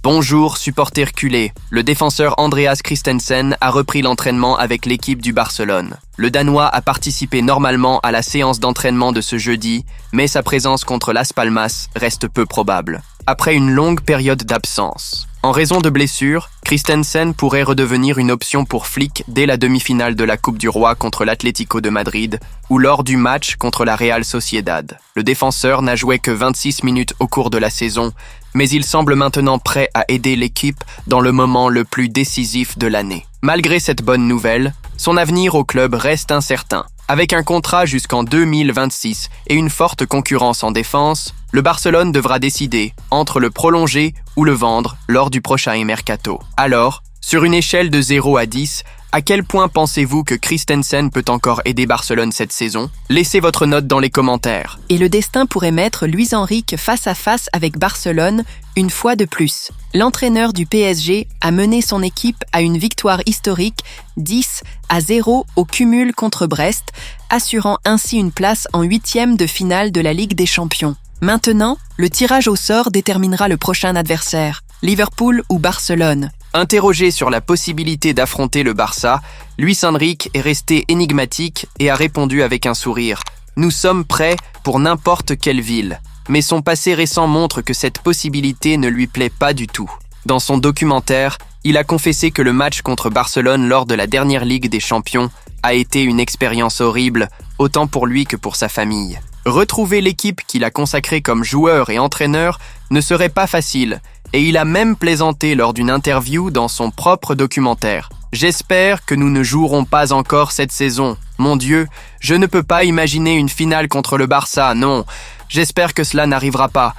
Bonjour, supporters culés. Le défenseur Andreas Christensen a repris l'entraînement avec l'équipe du Barcelone. Le Danois a participé normalement à la séance d'entraînement de ce jeudi, mais sa présence contre Las Palmas reste peu probable. Après une longue période d'absence. En raison de blessures, Christensen pourrait redevenir une option pour Flick dès la demi-finale de la Coupe du Roi contre l'Atlético de Madrid ou lors du match contre la Real Sociedad. Le défenseur n'a joué que 26 minutes au cours de la saison, mais il semble maintenant prêt à aider l'équipe dans le moment le plus décisif de l'année. Malgré cette bonne nouvelle, son avenir au club reste incertain. Avec un contrat jusqu'en 2026 et une forte concurrence en défense, le Barcelone devra décider entre le prolonger ou le vendre lors du prochain mercato. Alors, sur une échelle de 0 à 10, à quel point pensez-vous que Christensen peut encore aider Barcelone cette saison? Laissez votre note dans les commentaires. Et le destin pourrait mettre Luis Enrique face à face avec Barcelone une fois de plus. L'entraîneur du PSG a mené son équipe à une victoire historique 10-0 au cumul contre Brest, assurant ainsi une place en 8e de finale de la Ligue des Champions. Maintenant, le tirage au sort déterminera le prochain adversaire, Liverpool ou Barcelone. Interrogé sur la possibilité d'affronter le Barça, Luis Enrique est resté énigmatique et a répondu avec un sourire. « Nous sommes prêts pour n'importe quelle ville. » Mais son passé récent montre que cette possibilité ne lui plaît pas du tout. Dans son documentaire, il a confessé que le match contre Barcelone lors de la dernière Ligue des Champions a été une expérience horrible, autant pour lui que pour sa famille. Retrouver l'équipe qu'il a consacrée comme joueur et entraîneur ne serait pas facile, et il a même plaisanté lors d'une interview dans son propre documentaire. « J'espère que nous ne jouerons pas encore cette saison. Mon Dieu, je ne peux pas imaginer une finale contre le Barça, non. J'espère que cela n'arrivera pas.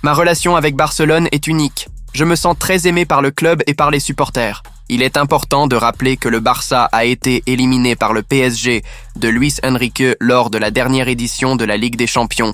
Ma relation avec Barcelone est unique. Je me sens très aimé par le club et par les supporters. Il est important de rappeler que le Barça a été éliminé par le PSG de Luis Enrique lors de la dernière édition de la Ligue des Champions,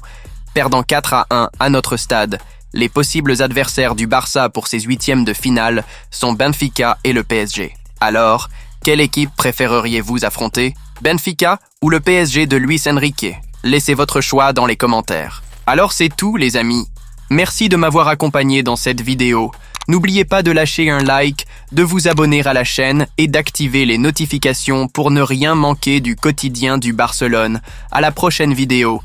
perdant 4-1 à notre stade. Les possibles adversaires du Barça pour ces huitièmes de finale sont Benfica et le PSG. Alors, quelle équipe préféreriez-vous affronter? Benfica ou le PSG de Luis Enrique? Laissez votre choix dans les commentaires. Alors c'est tout les amis. Merci de m'avoir accompagné dans cette vidéo. N'oubliez pas de lâcher un like, de vous abonner à la chaîne et d'activer les notifications pour ne rien manquer du quotidien du Barcelone. À la prochaine vidéo.